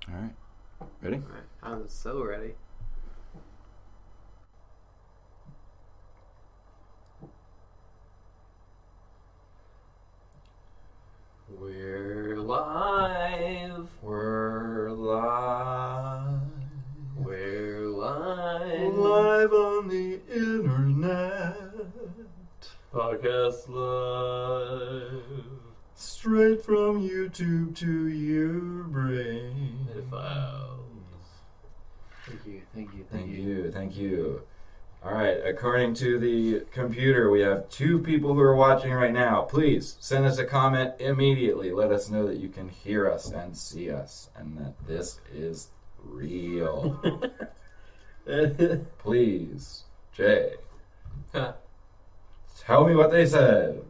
All right. Ready? All right. I'm so ready. We're live. We're live. We're live. Live on the internet. Podcast live. Straight from YouTube to your brain. Pedophiles. Thank you. Thank you. All right, according to the computer, we have 2 people who are watching right now. Please send us a comment immediately. Let us know that you can hear us and see us and that this is real. Please, Jay, tell me what they said.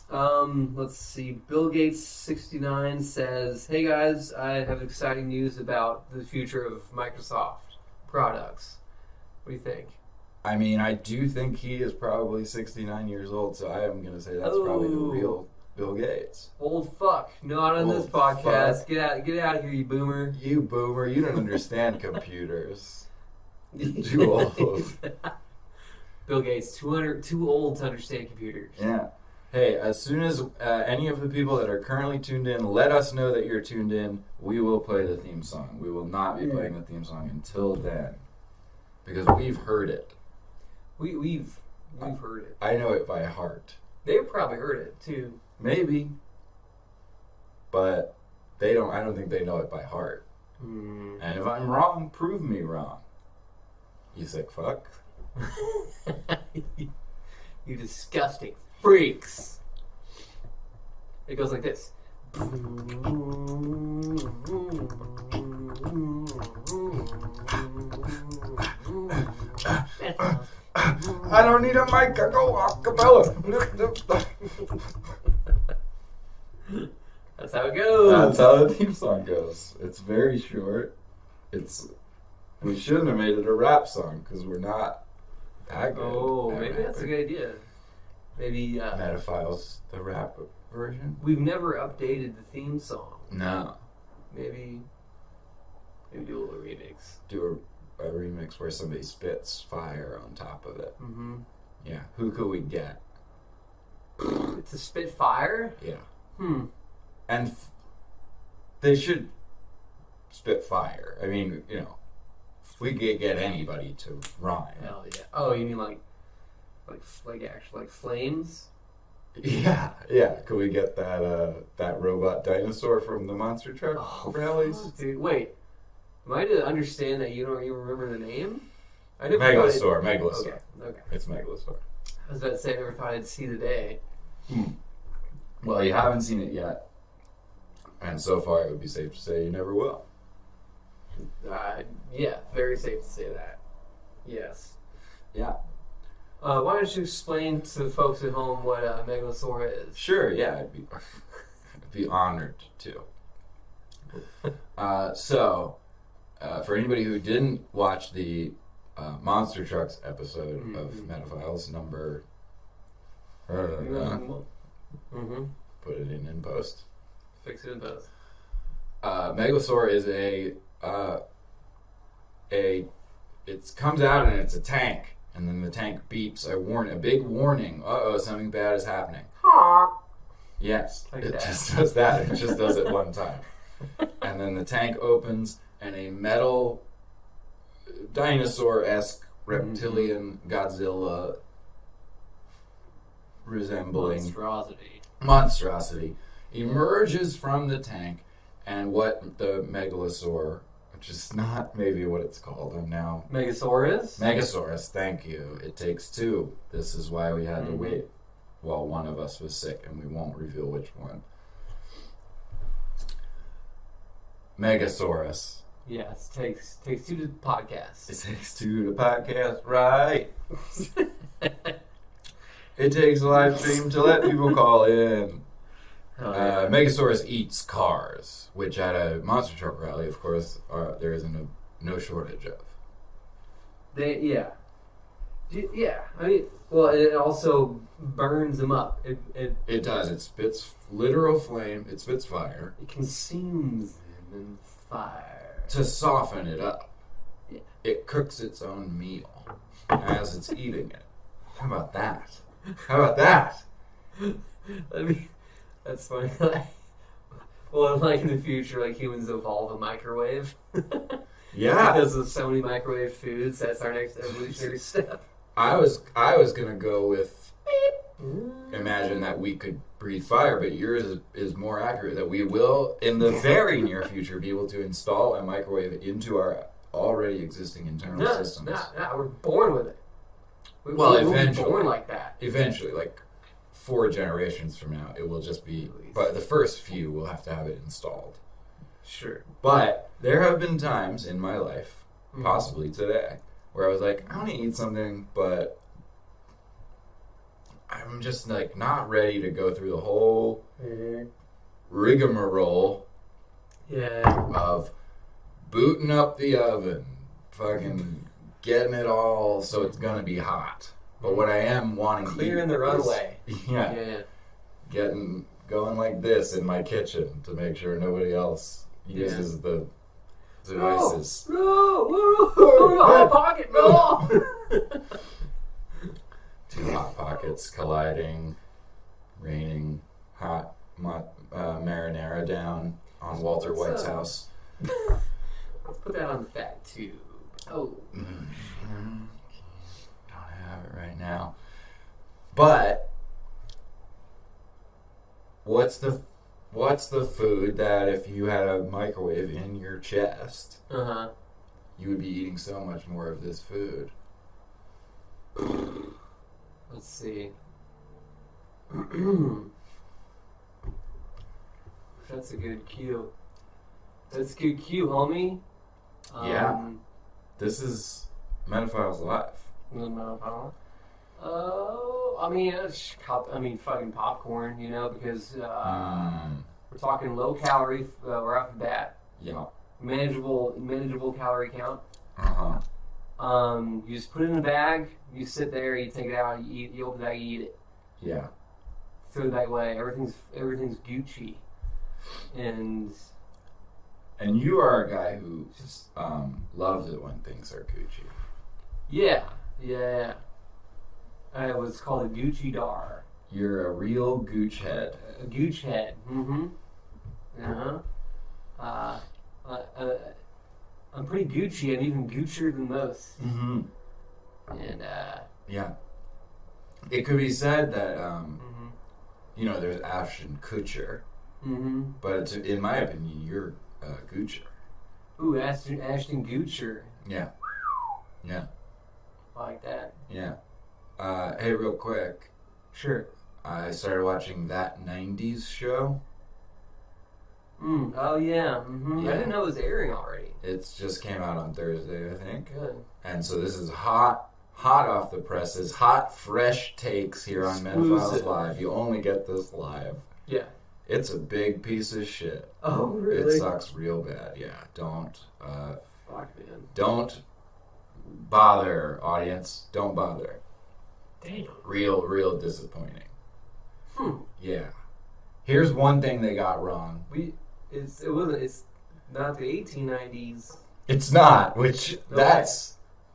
Let's see. Bill Gates 69 says, "Hey guys, I have exciting news about the future of Microsoft products. What do you think?" I mean, I do think he is probably 69 years old, so I am going to say that's probably the real Bill Gates. Old fuck. Not on this podcast. Get out of here, you boomer. You boomer, you don't understand computers. Too old. Bill Gates, too old to understand computers. Yeah. Hey, as soon as any of the people that are currently tuned in let us know that you're tuned in, we will play the theme song. We will not be playing the theme song until then, because we've heard it. We've heard it. I know it by heart. They've probably heard it too. Maybe, but they don't. I don't think they know it by heart. Mm. And if I'm wrong, prove me wrong. You sick fuck. You disgusting freaks. It goes like this. I don't need a mic. I go acapella. That's how it goes. That's how the theme song goes. It's very short. We shouldn't have made it a rap song because we're not that good. Oh, maybe that's a good idea. Maybe Metaphiles, the rap version. we've never updated the theme song. No. Maybe do a little remix. Do a remix where somebody spits fire on top of it. Mm-hmm. Yeah. Who could we get? To spit fire? Yeah. And they should spit fire. I mean, you know, if we could get anybody to rhyme. Hell yeah. Oh, you mean like actually like flames? Yeah. Could we get that robot dinosaur from the monster truck rallies? Fuck, dude. Wait. Am I to understand that you don't even remember the name? I never Megalosaur. Okay. It's Megalosaur. I was about to say I never thought I'd see the day. Well, you haven't seen it yet. And so far, it would be safe to say you never will. Yeah, very safe to say that. Yes. Yeah. Why don't you explain to the folks at home what a Megalosaur is? Sure, yeah. I'd be honored to. So, for anybody who didn't watch the Monster Trucks episode of Metaphiles, number... Put it in post. Fix it in post. Megalosaur is it comes out and it's a tank, and then the tank beeps a big warning. Something bad is happening. Yes, Like it that. just does that. It just does it one time, and then the tank opens, and a metal dinosaur-esque reptilian Godzilla resembling monstrosity emerges from the tank, and what the Megalosaur, which is not maybe what it's called, Megasaurus, thank you. It takes 2. This is why we had to wait while one of us was sick, and we won't reveal which one. Megasaurus. Yes, takes 2 to podcast. It takes 2 to podcast, right? It takes a live stream to let people call in. Megasaurus eats cars, which at a monster truck rally, of course, there isn't no shortage of. Yeah. I mean, well, it also burns them up. It does. It spits literal flame. It spits fire. It consumes them and Fire. To soften it up. Yeah. It cooks its own meal as it's eating it. How about that? How about that? I mean, that's funny. Well, like in the future, like humans evolve a microwave. Yeah. Because of so many microwave foods, that's our next evolutionary step. I was gonna go with imagine that we could breathe fire, but yours is more accurate. That we will, in the very near future, be able to install a microwave into our already existing internal systems. No, we're born with it. Eventually, we're born like that. Eventually, like 4 generations from now, it will just be. But the first few will have to have it installed. Sure. But there have been times in my life, possibly today, where I was like, I want to eat something, but I'm just like not ready to go through the whole rigmarole of booting up the oven, fucking getting it all so it's gonna be hot. But what I am wanting clearing to eat the runway. Going like this in my kitchen to make sure nobody else uses the devices. No, Hot Pocket, no! 2 hot pockets colliding, raining hot marinara down on Walter White's house. Let's put that on the fat tube. Oh. Don't have it right now. But what's the food that if you had a microwave in your chest, you would be eating so much more of this food? Let's see. That's a good cue. That's a good cue, homie. Yeah. This is Metaphiles Live. I mean, fucking popcorn, you know, because we're talking low calorie right off the bat. Yeah. Manageable calorie count. You just put it in a bag. You sit there. You take it out. You eat. You open the bag. You eat it. Yeah. Throw it that way. Everything's Gucci. And you are a guy who loves it when things are Gucci. Yeah. It was called a Gucci Dar. You're a real gooch head. A gooch head. I'm pretty Gucci. I'm even Guccier than most. And yeah, it could be said that there's Ashton Kutcher, but in my opinion, you're Guccier. Ooh, Ashton Kutcher. Yeah. I like that. Yeah. Hey, real quick. Sure. I started watching That 90s Show. Oh, yeah. Yeah. I didn't know it was airing already. It just came out on Thursday, I think. Good. And so this is hot off the presses, hot, fresh takes here on Metaphiles Live. You only get this live. Yeah. It's a big piece of shit. Oh, really? It sucks real bad. Yeah. Don't. Fuck, man. Don't bother, audience. Don't bother. Damn. Real disappointing. Yeah. Here's one thing they got wrong. It's not the 1890s. It's not, which Okay.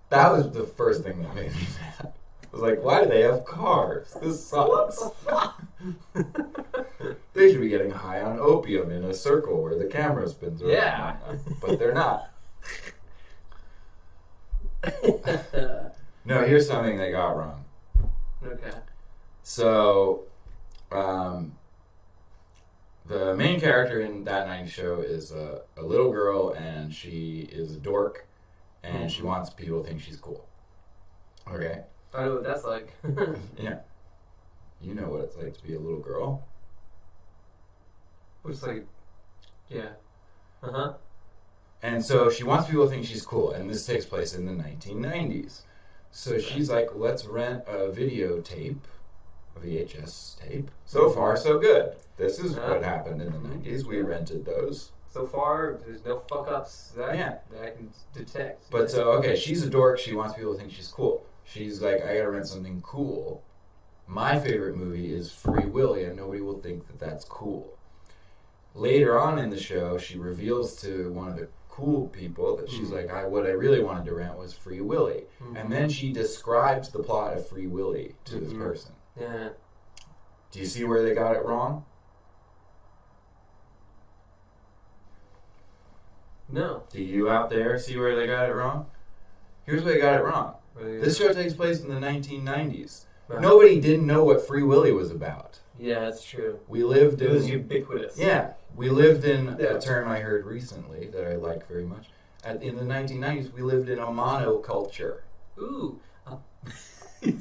that was the first thing that made me mad. I was like, why do they have cars? This sucks. They should be getting high on opium in a circle where the camera spins around. Yeah. But they're not. No, here's something they got wrong. Okay. So, the main character in That 90s Show is a little girl, and she is a dork, and she wants people to think she's cool. Okay? I know what that's like. Yeah. You know what it's like to be a little girl. It's like, yeah. And so she wants people to think she's cool, and this takes place in the 1990s. So she's like, let's rent a videotape, a VHS tape. So far, so good. This is what happened in the 90s. We rented those. So far, there's no fuck-ups that I can detect. But so, okay, she's a dork. She wants people to think she's cool. She's like, I gotta rent something cool. My favorite movie is Free Willy, and nobody will think that that's cool. later on in the show, she reveals to one of the cool people that she's like, what I really wanted to rent was Free Willy. And then she describes the plot of Free Willy to this person. Yeah. Do you see where they got it wrong? No. Do you out there see where they got it wrong? Here's where they got it wrong. This show takes place in the 1990s. Nobody didn't know what Free Willy was about. Yeah, that's true. We lived in... It was ubiquitous. Yeah. We lived in a term I heard recently that I like very much. In the 1990s, we lived in a monoculture. Ooh. You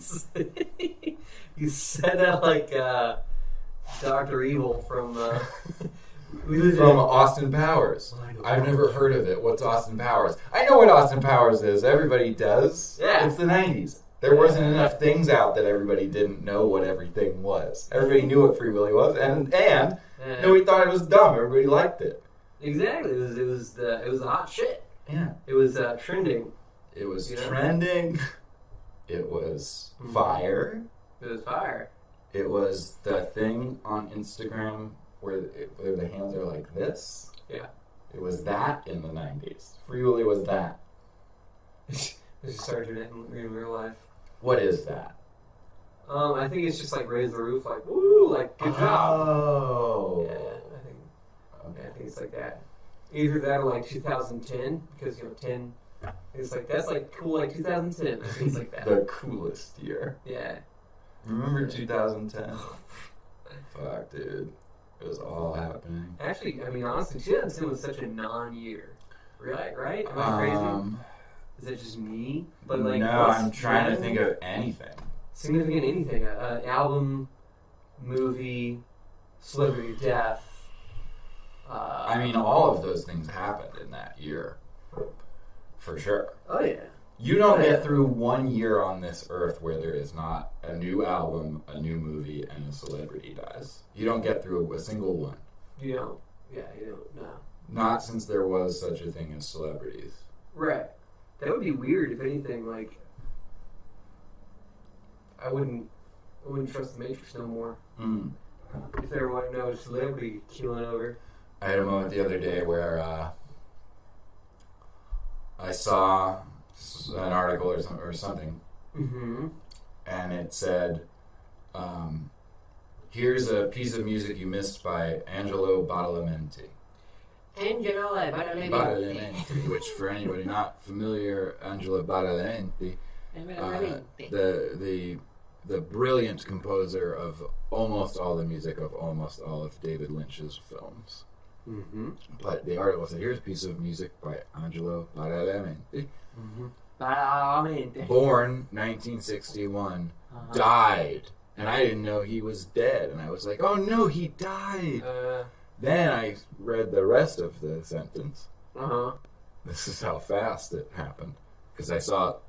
said that like Dr. Evil from... From Austin Powers. I've never heard of it. What's Austin Powers? I know what Austin Powers is. Everybody does. Yeah. It's the 90s. There wasn't enough things out that everybody didn't know what everything was. Everybody knew what Free Willy was, and nobody thought it was dumb. Everybody liked it. Exactly. It was the hot shit. Yeah. It was trending. It was trending. It was fire. It was fire. It was the thing on Instagram where the hands are like this. Yeah. It was that in the 90s. Free Willy was that. We started doing it in real life. What is that? I think it's just like raise the roof, like woo, like good job. Oh. Yeah, I think it's like that. Either that or like 2010, because 10. It's like that's like cool, like 2010. I think it's like that. The coolest year. Yeah. Remember 2010? Fuck, dude. It was all happening. Actually, I mean, honestly, 2010 was such a non-year. Right? Am I crazy? Is it just me? But like, no, I'm trying to think of anything. Significant anything. Album, movie, celebrity death. I mean, all of those things happened in that year. For sure. Oh, yeah. You don't get through 1 year on this earth where there is not a new album, a new movie, and a celebrity dies. You don't get through a single one. You don't. Yeah, you don't. No. Not since there was such a thing as celebrities. Right. That would be weird if anything. Like, I wouldn't trust the Matrix no more. If there wasn't no celebrity killing over. I had a moment the other day where I saw an article or something, and it said, "Here's a piece of music you missed by Angelo Badalamenti." Badalamenti, which for anybody not familiar, Angelo Badalamenti, the brilliant composer of almost all the music of almost all of David Lynch's films. But the article said, "Here's a piece of music by Angelo Badalamenti." Born 1961, died, and I didn't know he was dead, and I was like, "Oh no, he died!" Then I read the rest of the sentence. This is how fast it happened, because I saw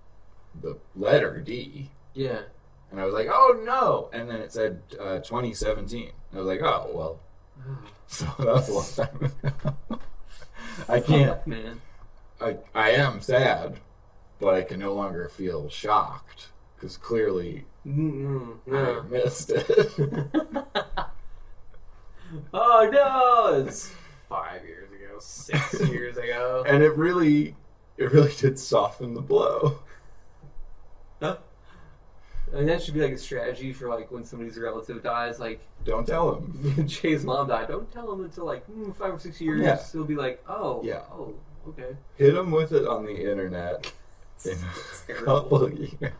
the letter D. Yeah. And I was like, "Oh no!" And then it said 2017. I was like, "Oh well." So that's a long time ago. I can't. Man. I am sad, but I can no longer feel shocked because clearly I missed it. Oh no! It's 5 years ago, 6 years ago, and it really did soften the blow. I mean, that should be like a strategy for like when somebody's relative dies. Like, don't tell him. Jay's mom died. Don't tell him until like 5 or 6 years. Yeah. He'll be like, oh, yeah, oh, okay. Hit him with it on the internet in a couple of years.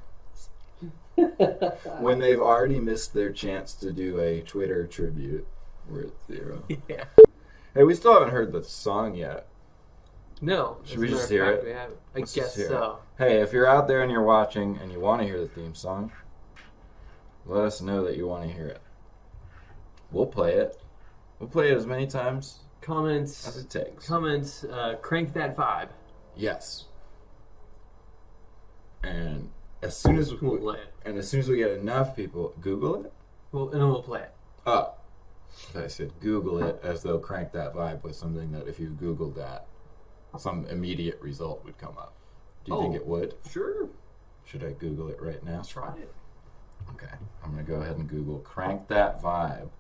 When they've already missed their chance to do a Twitter tribute, we're at 0. Yeah. Hey, we still haven't heard the song yet. No. Should we just hear it? We haven't. I guess so. Hey, if you're out there and you're watching and you want to hear the theme song, let us know that you want to hear it. We'll play it. We'll play it as many times Comments. as it takes. Comments. Crank that vibe. Yes. And as soon as we'll play it. And as soon as we get enough people, Google it. Well, and then we'll play it. Oh, I said Google it as though Crank That Vibe was something that if you Googled that, some immediate result would come up. Do you think it would? Sure. Should I Google it right now? Let's try it. Okay. I'm going to go ahead and Google Crank That Vibe.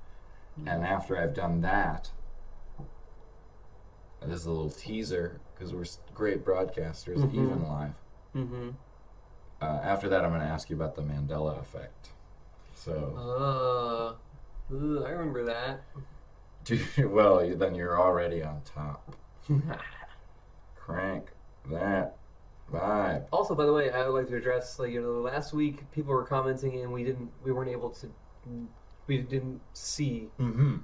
And after I've done that, this is a little teaser because we're great broadcasters, Mhm. even live. Mm-hmm. After that, I'm going to ask you about the Mandela effect. So, I remember that. well, then you're already on top. Crank that vibe. Also, by the way, I would like to address, last week people were commenting and we didn't see, Mm-hmm.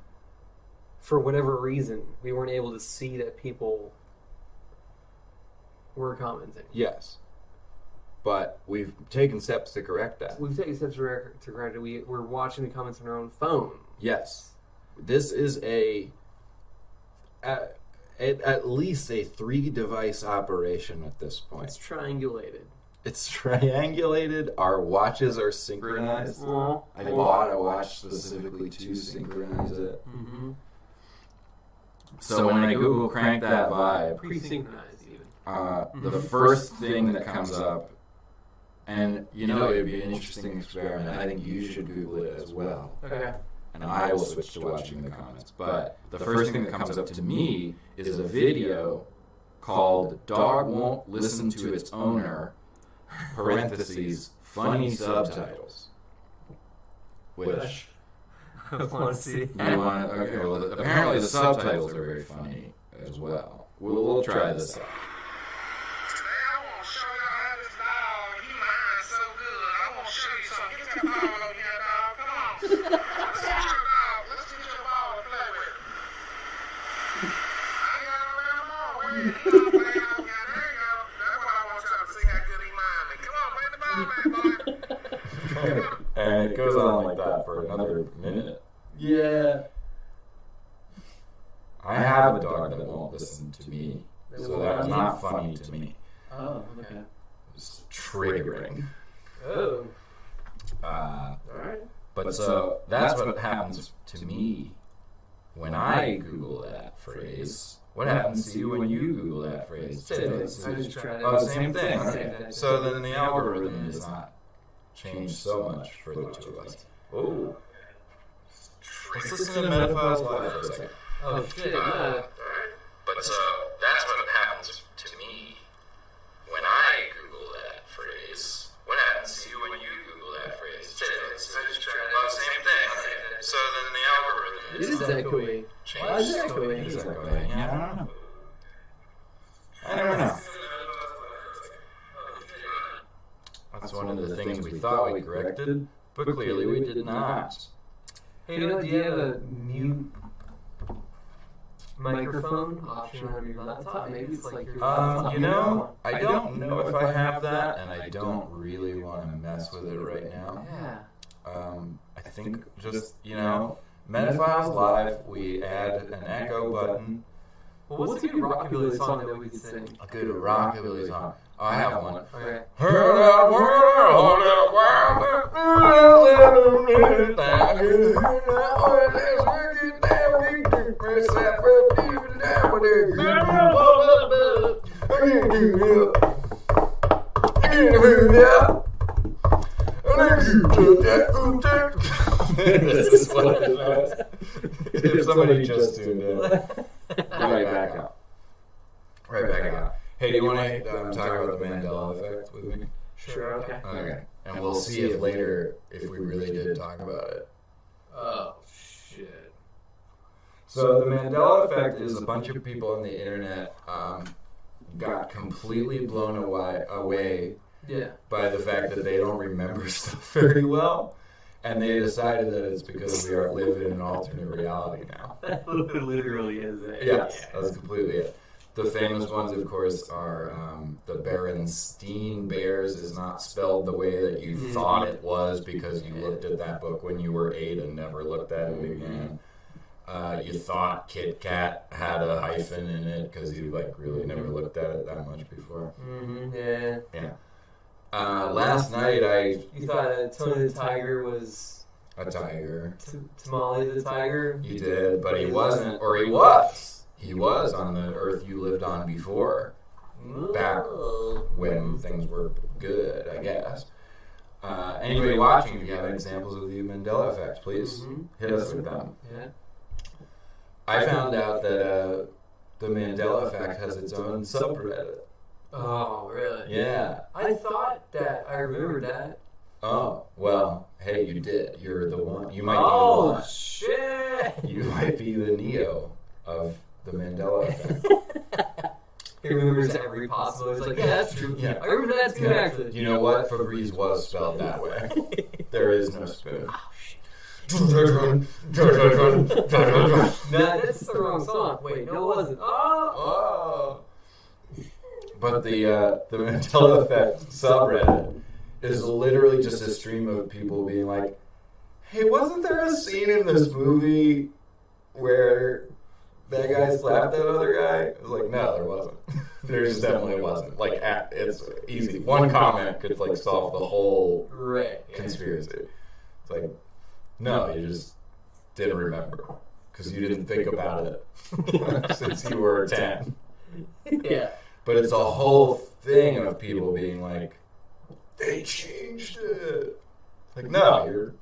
for whatever reason, we weren't able to see that people were commenting. Yes. But we've taken steps to correct that. We've taken steps to correct it. We're watching the comments on our own phone. Yes. This is at least a 3-device operation at this point. It's triangulated. It's triangulated. Our watches are synchronized. I bought a watch specifically to synchronize it. Mm-hmm. So when I Google crank that vibe, Pre-synchronized even. the first thing that comes up, and it'd be an interesting experiment. I think you should Google it as well. Okay. And I will switch to watching the comments. But the first thing that comes up to me is a video called "Dog Won't Listen to Its Owner," parentheses, funny subtitles. Which I want to see. you want? Okay, well, apparently the subtitles are very funny as well. We'll try this out. Today I want to show y'all how this dog, he minds so good. I want to show you something. Get that ball over here, dog. Come on. Let's teach your dog. Let's teach your ball to play with. I ain't got no damn ball. Where you go? Play out here. There you go. That's what I want y'all to see how good he mind me. Come on, bring the ball back, boy. And it goes on like that for another minute. Yeah. I have a dog that won't listen to me, so that's not funny to me. Oh, okay. It's triggering. Oh. Uh, Alright. But so that's what happens to me when I Google that phrase. What happens to you when you Google that phrase? I just tried it. Oh, same thing. Same thing. So then the algorithm does not change so much for the two of us. Oh. Let's listen to Metaphiles Live for a second. Oh, shit. But so that's what happens to me when I Google that phrase. What happens to you when you Google that phrase? I just tried it. Oh, same thing. So then the algorithm It is echoey. Why is it echoey? It's echoing. Yeah, I don't know. I don't know. That's one of the things we thought we corrected, but clearly we did not. Hey, do you have a mute microphone option on your laptop? Maybe it's like your laptop. I don't know if I have that, and I don't really want to mess with it right now. Yeah. I think just, Metaphiles Live, we add an echo button. Well, what's a good rockabilly song that we could sing? A good rockabilly song. Oh, I have one. Okay. This is what it was. If somebody just tuned in. Right back out. Right back out. Hey, do you want to talk about the Mandela effect with me? Sure, okay. Okay. And we'll see if later if we really did talk about it. Oh, shit. So the Mandela effect is a bunch of people on the internet got completely blown away Yeah. by the fact that they don't remember stuff very well. And they decided that it's because we live in an alternate reality now. That literally is it. Yes, that's completely it. The famous ones, of course, are the Berenstein Bears is not spelled the way that you thought it was because you looked at that book when you were 8 and never looked at it again. You thought Kit Kat had a hyphen in it because you really never looked at it that much before. Mm-hmm. Yeah. Yeah. Last night You thought Tony the Tiger was a tiger. Tamale the Tiger? You did, but he wasn't, or he was. He was on the Earth you lived on before, back when things were good, I guess. Anybody watching, if you have examples of the Mandela effect, please hit us with them. Yeah. I found out that the Mandela effect has its own subreddit. Oh, really? Yeah. I thought that I remembered that. Oh, well, hey, you did. You're the one. You might be the Oh, one. shit! You might be the Neo of the Mandela effect. He remembers every possible. He's like, yeah, that's true. Yeah. I remember that too, actually. You know what? Febreze was spelled that way. There is no spoon. Oh, shit. No, Nah, that's the wrong song. Wait, no, it wasn't. Oh! But the Mandela effect subreddit is literally just a stream of people being like, hey, wasn't there a scene in this movie where that guy slapped that other guy? I was like, no, there wasn't. There just definitely wasn't. Like, it's easy. One comment could, like, solve the whole conspiracy. It's like, no, you just didn't remember. Because you didn't think about it since you were 10. Yeah. But it's a whole thing of people being like, they changed it. Like, no, you're...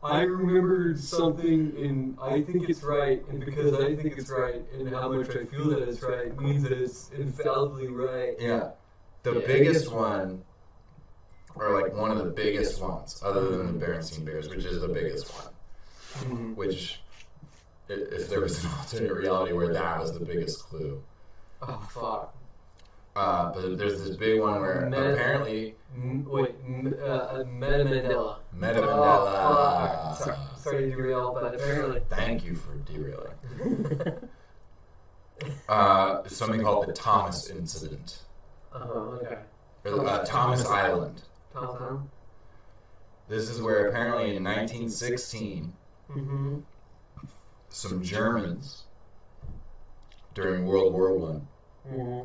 I remembered something, and I think it's right, and because I think it's right, and how much I feel that it's right, means that it's infallibly right. Yeah. The biggest one, or like one of the biggest ones, other than the Berenstain Bears, which is the biggest one, which, if there was an alternate reality where that was the biggest clue. Oh, fuck. But there's this big one where apparently... Meta Mandela. Meta Mandela. Oh, fuck. Sorry to derail, but apparently... Thank you for derailing. Something called the Thomas Incident. Oh, okay. Or Thomas Island. Thomas Island? This is where apparently in 1916, some Germans during World War I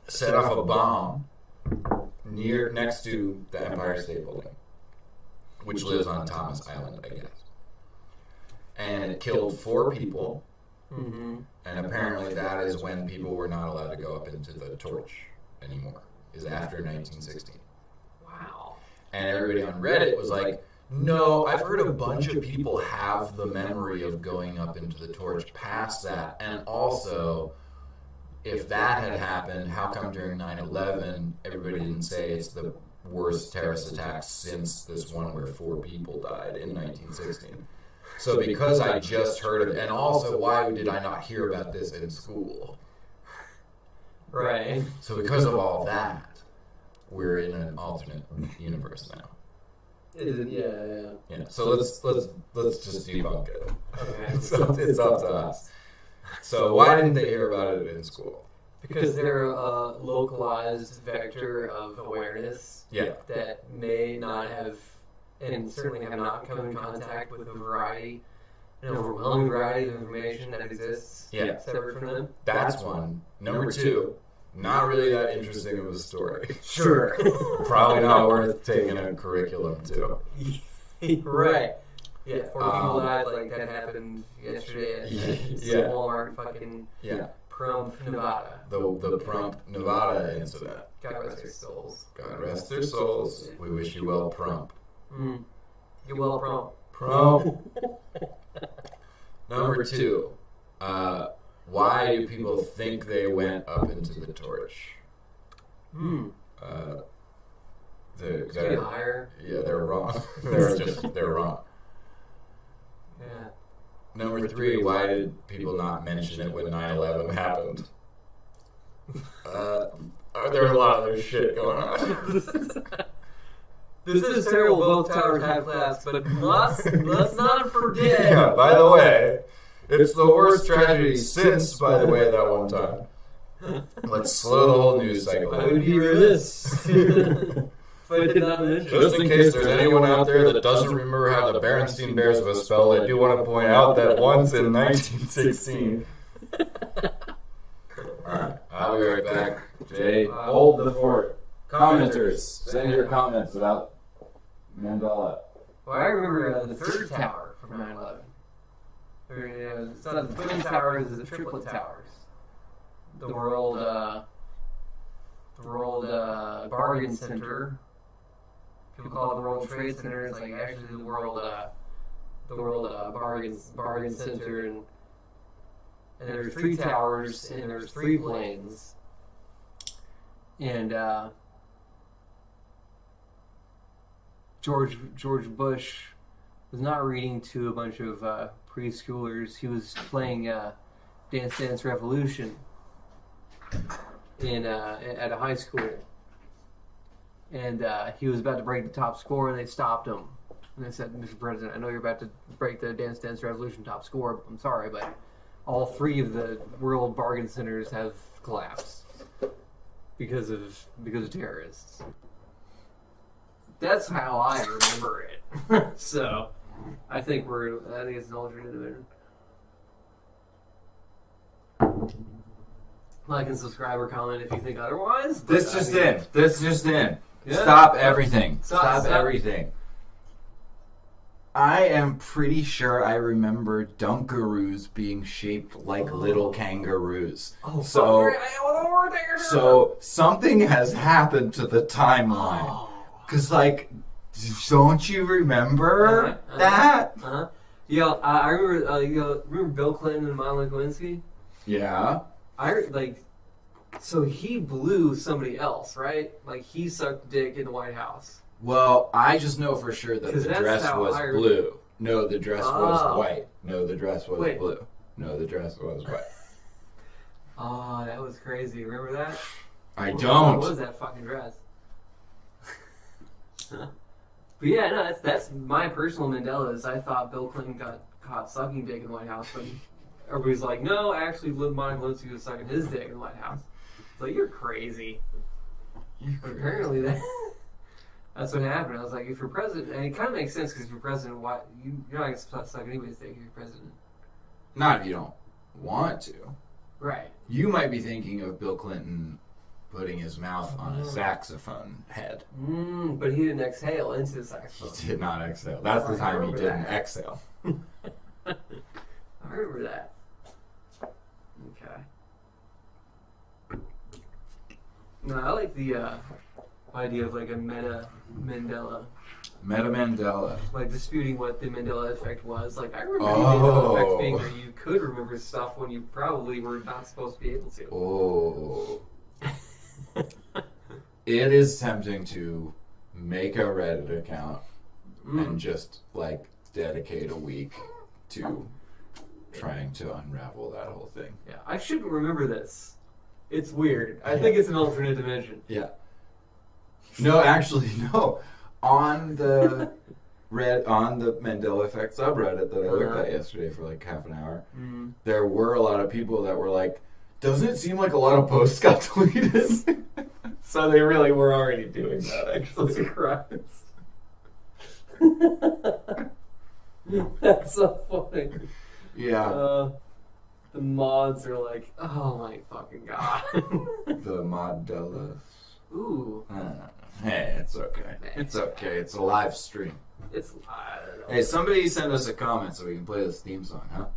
set off a bomb next to the Empire State Building, which lives on Thomas Island, I guess. And it killed 4 people. And apparently that is when people were not allowed to go up into the torch anymore, is after 1916. Wow. And everybody on Reddit was like, no, I've heard a bunch of people have the memory of going up into the torch past that. And also, if that had happened, how come during 9/11 everybody didn't say it's the worst terrorist attack since this one where 4 people died in 1916? So because I just heard of it, and also why did I not hear about this in school? Right. So because of all that, we're in an alternate universe now. Yeah. So let's just debunk it. Okay. It's up to us. So why didn't they hear about it in school? Because they're a localized vector of awareness that may not have, and certainly have not come in contact with an overwhelming variety of information that exists separate from them. That's one. Number 2, not really that interesting of a story. Sure. Probably not worth taking a curriculum to. Right. Yeah, 4 people died, like that happened yesterday at Walmart, fucking Prump, Nevada. The Prump, Nevada incident. God rest their souls. God rest their souls. We wish you well, Prump. You well, Prump. Prump. Number 2. Why do people think they went up into the torch? They're higher. Yeah, they're wrong. They're wrong. Yeah. Number 3, why did people not mention it when 9/11 happened? There's a lot of other shit going on. This is terrible. Both towers have collapsed, but let's not forget. Yeah, by the way, it's the worst tragedy since, by the way, that one time. Let's slow the whole news cycle I would be remiss if I did not mention. Just in case there's anyone out there that doesn't remember how the Berenstain Bears was spelled, I do want to point out that once in 1916. Alright, I'll be right back. Jay, hold the fort. Commenters, send your comments about Mandela. Well, I remember the 3rd tower from 9/11. It's not the twin towers, it's the triplet towers. The World Bargain Center. People call it the World Trade Center. It's like actually the World the World Bargain Center, and there's 3 towers, and there's 3 planes, and George Bush was not reading to a bunch of preschoolers. He was playing Dance Dance Revolution at a high school, and he was about to break the top score, and they stopped him. And they said, "Mr. President, I know you're about to break the Dance Dance Revolution top score, but I'm sorry, but all 3 of the World Bargain Centers have collapsed because of terrorists." That's how I remember it. So, I think it's an alternate division. Like and subscribe or comment if you think otherwise. This just in. Yeah. Stop everything. Stop Everything. I am pretty sure I remember Dunkaroos being shaped like little kangaroos. Oh, so something has happened to the timeline. Because, like, don't you remember that? Yeah, I remember. Remember Bill Clinton and Monica Lewinsky? Yeah. So he blew somebody else, right? Like, he sucked dick in the White House. Well, I just know for sure that the dress was blue. No, the dress was white. No, the dress was blue. No, the dress was white. Oh, that was crazy. Remember that? I don't. What was that fucking dress? But yeah, no, that's my personal Mandela is I thought Bill Clinton got caught sucking dick in the White House, but everybody's like, no, actually, Monica Lewinsky was sucking his dick in the White House. It's like, you're crazy. But apparently that's what happened. I was like, if you're president, and it kind of makes sense because if you're president, why you're not going to suck anybody's dick if you're president. Not if you don't want to. Right. You might be thinking of Bill Clinton putting his mouth on a saxophone head. But he didn't exhale into the saxophone. He did not exhale. That's the time he didn't exhale. I remember that. Okay. No, I like the idea of like a meta Mandela. Meta Mandela. Like disputing what the Mandela effect was. Like I remember the Mandela effect being where you could remember stuff when you probably were not supposed to be able to. Oh. It is tempting to make a Reddit account and just like dedicate a week to trying to unravel that whole thing. Yeah, I shouldn't remember this. It's weird. I think it's an alternate dimension. Yeah. No, actually, no. On the Mandela Effect subreddit that I looked at yesterday for like half an hour, there were a lot of people that were like, doesn't it seem like a lot of posts got deleted? So they really were already doing that, actually. Christ. That's so funny. Yeah. The mods are like, oh my fucking god. The Mandelas. Ooh. Hey, it's okay. It's okay. It's a live stream. I don't know. Hey, somebody send us a comment so we can play this theme song, huh?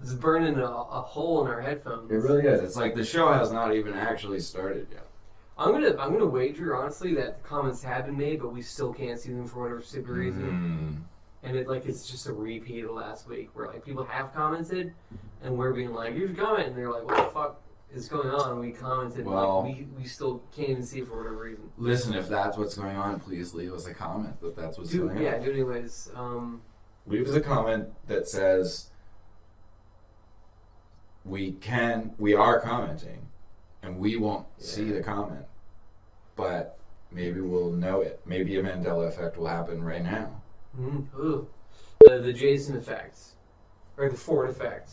It's burning a hole in our headphones. It really is. It's like the show has not even actually started yet. I'm gonna wager honestly that comments have been made, but we still can't see them for whatever stupid reason. And it's just a repeat of last week where like people have commented and we're being like, here's a comment, and they're like, what the fuck is going on? And we commented, well, like we still can't even see it for whatever reason. Listen, if that's what's going on, please leave us a comment that's what's going on. Yeah, do anyways. Leave us a comment that says we are commenting and we won't see the comment, but maybe we'll know it. Maybe a Mandela effect will happen right now. Ooh. The Jason effect, or the Ford effect.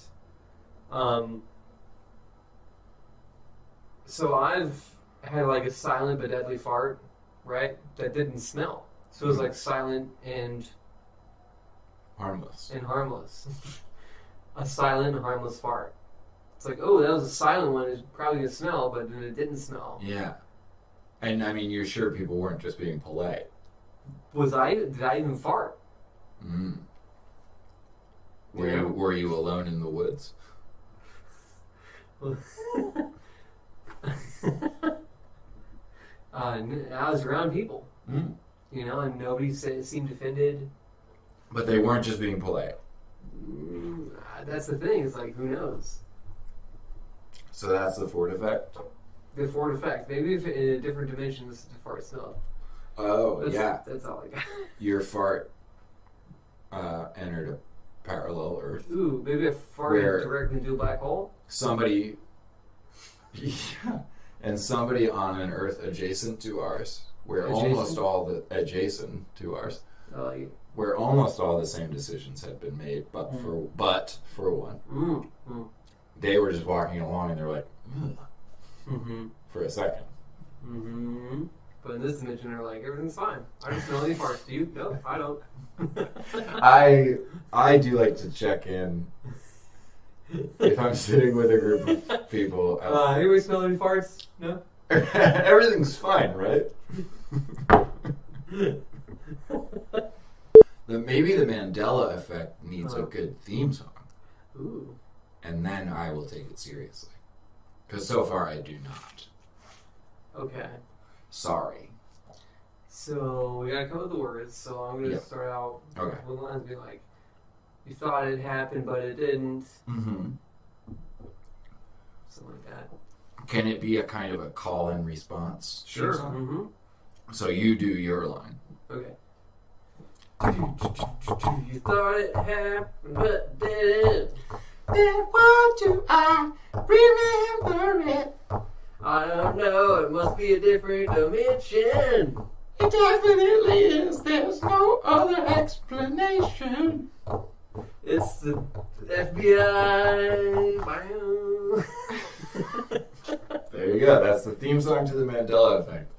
So I've had like a silent but deadly fart, right? That didn't smell. So it was like silent and harmless. A silent and harmless fart. It's like, oh, that was a silent one. It's probably gonna smell, but then it didn't smell. Yeah. And I mean, you're sure people weren't just being polite. Did I even fart? Were you alone in the woods? I was around people. You know, and nobody seemed offended. But they weren't just being polite. That's the thing. It's like, who knows? So that's the Ford effect? The Ford effect. Maybe if in a different dimension, this is the fart smell. Oh, yeah. That's all I got. Your fart entered a parallel Earth. Ooh, maybe a fart directly into a black hole? Somebody... Yeah. And somebody on an Earth adjacent to ours, where almost all the... Adjacent to ours. Where almost all the same decisions had been made, but for one. They were just walking along and they're like, for a second. But in this dimension, they're like, everything's fine. I don't smell any farts. Do you? No, I don't. I do like to check in if I'm sitting with a group of people. Anybody smell any farts? No? Everything's fine, right? Maybe the Mandela effect needs a good theme song. Ooh. And then I will take it seriously. Because so far I do not. Okay. Sorry. So we gotta come up with the words. So I'm gonna start out with lines be like, you thought it happened, but it didn't. Something like that. Can it be a kind of a call and response? Sure. So you do your line. Okay. You thought it happened, but didn't. Then why do I remember it? I don't know, it must be a different dimension. It definitely is. There's no other explanation. It's the FBI. There you go. That's the theme song to the Mandela effect.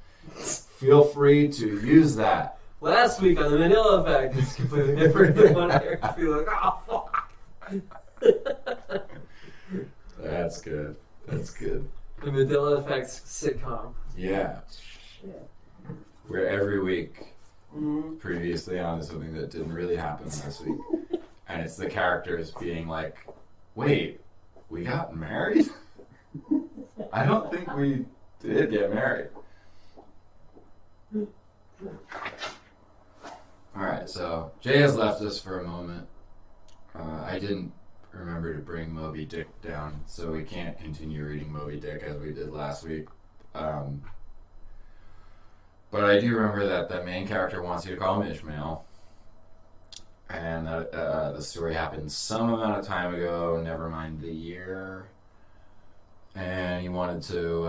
Feel free to use that. Last week on the Mandela effect, it's completely different than what I feel like, oh, fuck. That's good. That's good. The Mandela effect's sitcom. Yeah. Shit. Where every week, previously on something that didn't really happen last week, and it's the characters being like, wait, we got married? I don't think we did get married. Alright, so Jay has left us for a moment. I didn't remember to bring Moby Dick down, so we can't continue reading Moby Dick as we did last week. But I do remember that the main character wants you to call him Ishmael. And the story happened some amount of time ago, never mind the year. And he wanted to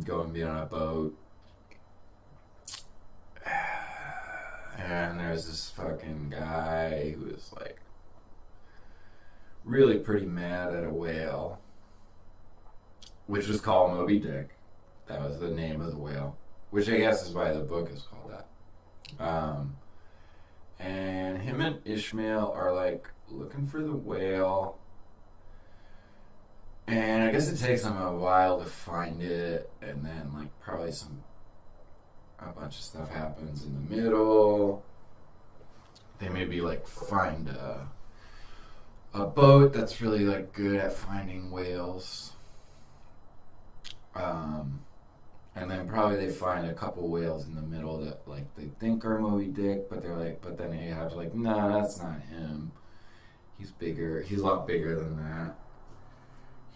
go and be on a boat. And there's this fucking guy who was like really pretty mad at a whale, which was called Moby Dick. That was the name of the whale, which I guess is why the book is called that. And him and Ishmael are like looking for the whale, and I guess it takes them a while to find it, and then like probably a bunch of stuff happens in the middle. They maybe like find a boat that's really like good at finding whales. And then probably they find a couple whales in the middle that like they think are Moby Dick, but they're like, but then Ahab's like, no, that's not him. He's bigger. He's a lot bigger than that.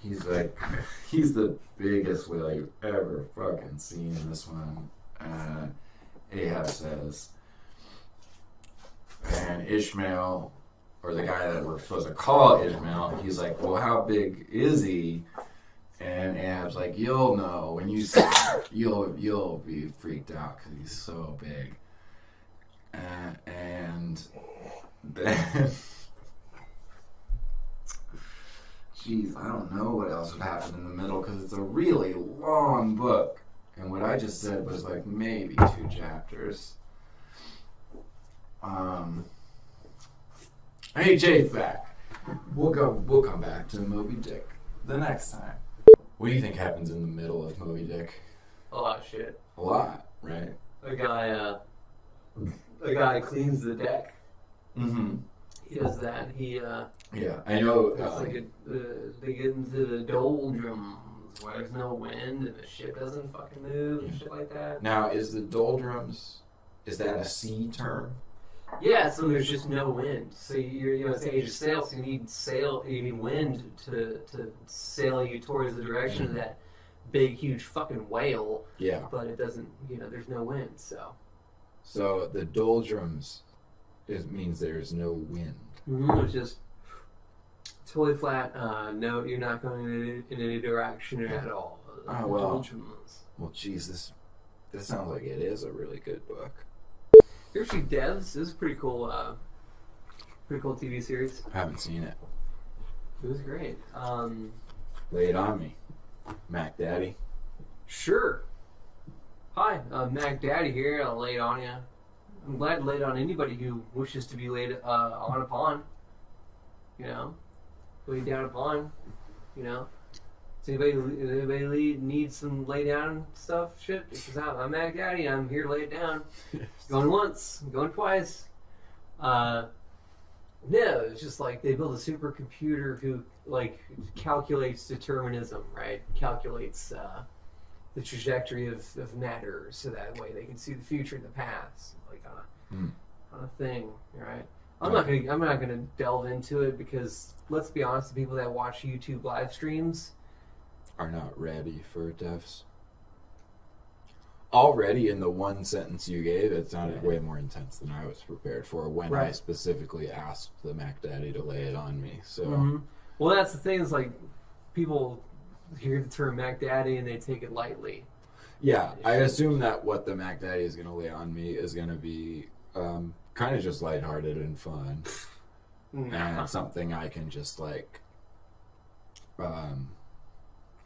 He's like, he's the biggest whale you've ever fucking seen in this one. Ahab says. And Ishmael, or the guy that we're supposed to call Ishmael, he's like, well, how big is he? And Ahab's like, you'll know when you see him, you'll be freaked out because he's so big. And then, jeez, I don't know what else would happen in the middle because it's a really long book. And what I just said was like maybe 2 chapters. Hey, Jay's back. We'll come back to Moby Dick the next time. What do you think happens in the middle of Moby Dick? A lot of shit. A lot, right? A guy cleans the deck. Mm-hmm. He does that. Yeah, I know. They get into the doldrums where there's no wind and the ship doesn't fucking move and shit like that. Now, is the doldrums Is that a sea term? Yeah, so there's just no wind. So it's age of sail, so you need wind to sail you towards the direction of that big, huge fucking whale. Yeah. But it doesn't, there's no wind, so. So the doldrums means there's no wind. It's just totally flat. No, you're not going in any direction at all. Oh, well. Well, geez, this sounds like it is a really good book. You ever see Devs? This is pretty cool TV series. I haven't seen it. It was great. Lay it on me, Mac Daddy. Sure. Hi, Mac Daddy here. I'll lay it on you. I'm glad to lay it on anybody who wishes to be laid on upon. Laid down upon. So anybody needs some lay down stuff? Shit, because I'm Mac Daddy. I'm here to lay it down. Going once, going twice. No, it's just like they build a supercomputer who calculates determinism, right? Calculates the trajectory of matter, so that way they can see the future and the past, on a thing, right? I'm not gonna delve into it because let's be honest, the people that watch YouTube live streams are not ready for devs. Already in the one sentence you gave, it sounded way more intense than I was prepared for when I specifically asked the Mac Daddy to lay it on me. So, well, that's the thing. Is people hear the term Mac Daddy and they take it lightly. Yeah, I assume that what the Mac Daddy is going to lay on me is going to be kind of just lighthearted and fun, and something I can just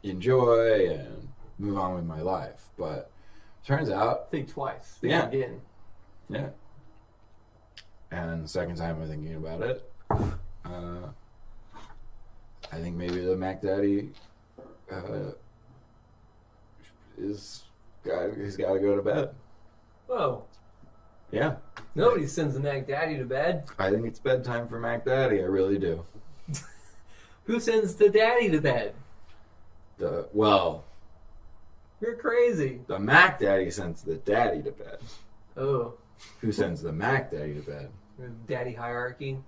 enjoy and move on with my life. But turns out, think twice. Yeah. Again. Yeah. And the second time I'm thinking about it, I think maybe the Mac Daddy he's got to go to bed. Whoa. Yeah. Nobody sends the Mac Daddy to bed. I think it's bedtime for Mac Daddy. I really do. Who sends the daddy to bed? You're crazy. The Mac Daddy sends the daddy to bed. Oh. Who sends the Mac Daddy to bed? Daddy hierarchy.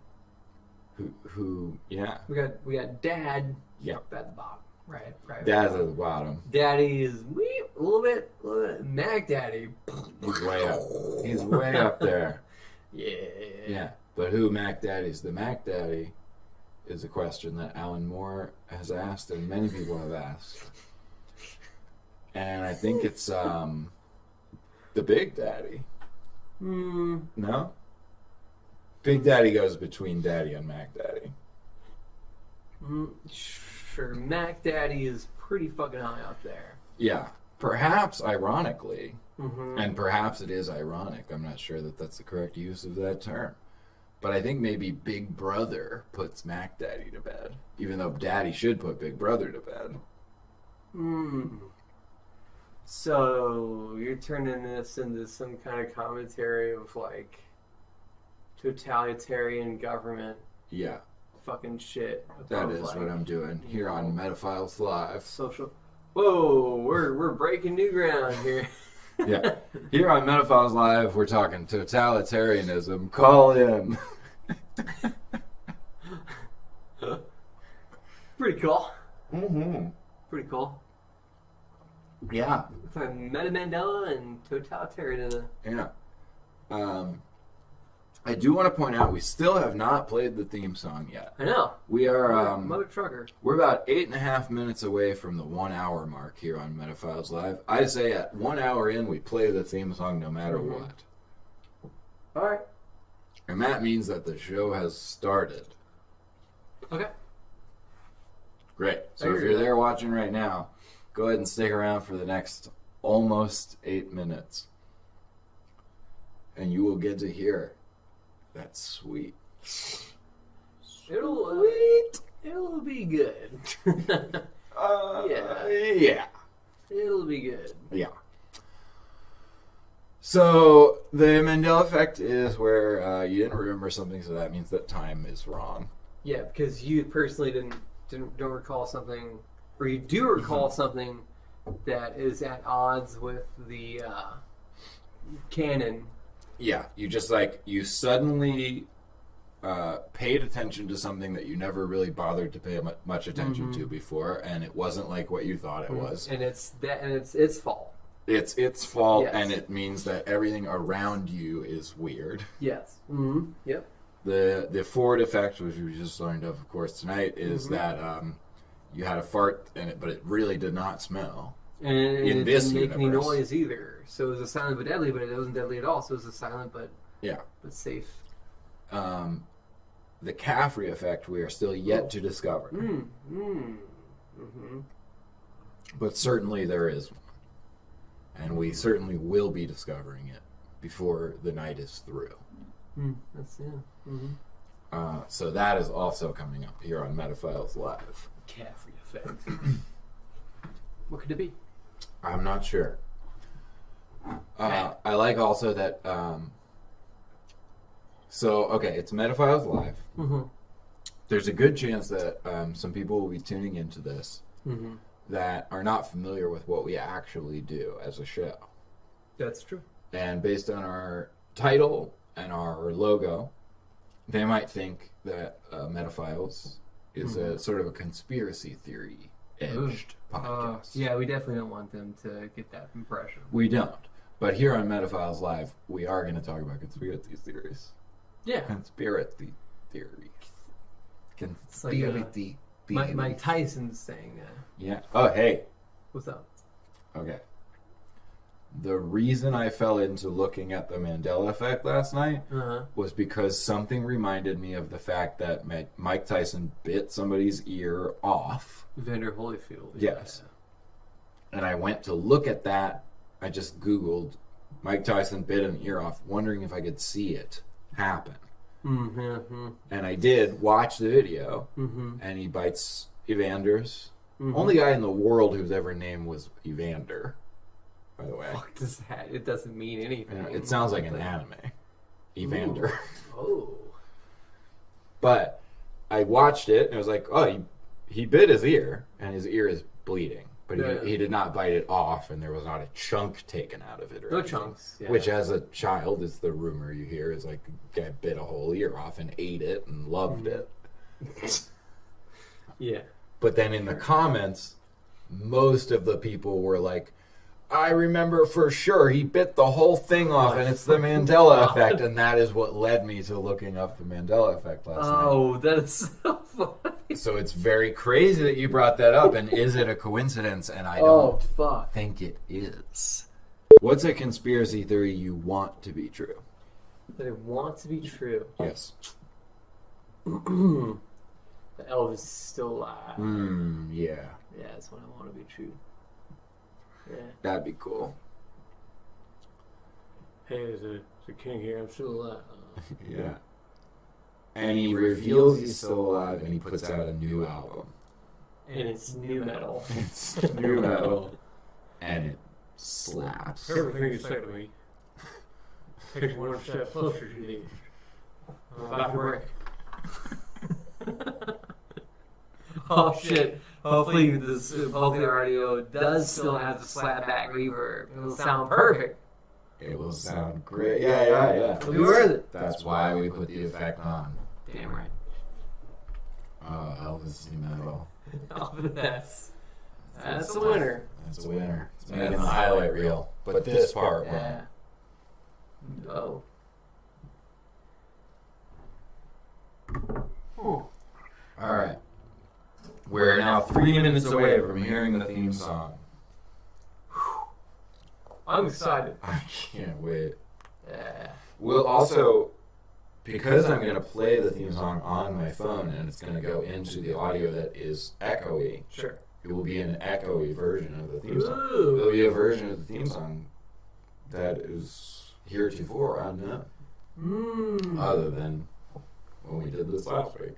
Who? Yeah. We got Dad. Yep. At the bottom. Right. Dad's at the bottom. Daddy is a little bit. Mac Daddy. He's way up. He's way up there. Yeah. Yeah. But who Mac Daddy's the Mac Daddy is a question that Alan Moore has asked and many people have asked. And I think it's the Big Daddy. No? Big Daddy goes between Daddy and Mac Daddy. Sure, Mac Daddy is pretty fucking high up there. Yeah. Perhaps ironically, and perhaps it is ironic, I'm not sure that that's the correct use of that term, but I think maybe Big Brother puts Mac Daddy to bed, even though Daddy should put Big Brother to bed. So you're turning this into some kind of commentary of totalitarian government. Yeah. Fucking shit. That is what I'm doing here on Metaphiles Live. Social. Whoa, we're breaking new ground here. Yeah. Here on Metaphiles Live, we're talking totalitarianism. Call in. Pretty cool. Pretty cool. Yeah. It's like Mandela and totalitarianism. Yeah. I do want to point out we still have not played the theme song yet. I know. We are Mother Trucker. We're about 8.5 minutes away from the 1 hour mark here on Metaphiles Live. I say at 1 hour in we play the theme song no matter what. Alright. And that means that the show has started. Okay. Great. So if you're there watching right now, go ahead and stick around for the next almost 8 minutes. And you will get to hear that sweet. It'll be good. Yeah. It'll be good. Yeah. So the Mandela effect is where you didn't remember something, so that means that time is wrong. Yeah, because you personally don't recall something, or you do recall something that is at odds with the canon Yeah, you just like, you suddenly paid attention to something that you never really bothered to pay much attention to before, and it wasn't like what you thought it was. And it's its fault. It's its fault, Yes. and it means that everything around you is weird. Yes. Mm-hmm. Yep. The forward effect, which we just learned of course, tonight, is that you had a fart, but it really did not smell. And In it this didn't make any universe. noise either. So it was a silent but deadly, but it wasn't deadly at all. So it was a silent but safe. The Caffrey effect we are still yet to discover. But certainly there is one. And we certainly will be discovering it before the night is through. So that is also coming up here on Metaphiles Live. Caffrey effect. What could it be? I'm not sure. I like also that... it's Metaphiles Live. There's a good chance that some people will be tuning into this that are not familiar with what we actually do as a show. That's true. And based on our title and our logo, they might think that Metaphiles is a sort of a conspiracy theory edged podcast. Yeah, we definitely don't want them to get that impression. We don't. But here on Metaphiles Live, we are going to talk about conspiracy theories. Yeah. Conspiracy theory. Conspiracy theory. Mike Tyson's saying that. Yeah. Oh, hey. What's up? Okay. The reason I fell into looking at the Mandela effect last night was because something reminded me of the fact that Mike Tyson bit somebody's ear off. Evander Holyfield. Yes. And I went to look at that. I just Googled Mike Tyson bit an ear off, wondering if I could see it happen. And I did watch the video, and he bites Evander's. Only guy in the world whose ever name was Evander, by the way. Fuck does that? It doesn't mean anything. It sounds like an anime. Evander. Oh. But I watched it, and I was like, oh, he bit his ear, and his ear is bleeding. But he did not bite it off, and there was not a chunk taken out of it. No chunks. Yeah. Which, as a child, is the rumor you hear, is like, a guy bit a whole ear off and ate it and loved it. Yeah. But then in the comments, most of the people were like, I remember for sure he bit the whole thing off, and it's the Mandela effect, and that is what led me to looking up the Mandela effect last night. Oh, that's so funny. So it's very crazy that you brought that up, and is it a coincidence? And I don't think it is. What's a conspiracy theory you want to be true? That I want to be true. Yes. That Elvis is still alive. Yeah. Yeah, that's what I want to be true. Yeah. That'd be cool. Hey, there's a king here. I'm still alive. Yeah. And he reveals he's still alive, and he puts out a new album. And it's new metal. It's new metal. And it slaps. Everything you said to me takes one step closer to me. I'm about to break. Oh shit. Hopefully the audio does still have the slapback reverb. It'll sound perfect. It will sound great. Yeah. It'll be worth it. That's why we put the effect on. Damn right. Oh, Elvis new metal. Oh, that's a winner. That's a winner. It's making the highlight reel. But this part Yeah. Oh. Alright. We're now 3 minutes away from hearing the theme song. I'm excited. I can't wait. Yeah. We'll also, because I'm going to play the theme song on my phone, and it's going to go into the audio that is echoey. Sure. It will be an echoey version of the theme song. Ooh. It'll be a version of the theme song that is heretofore unknown. Other than when we did this last week.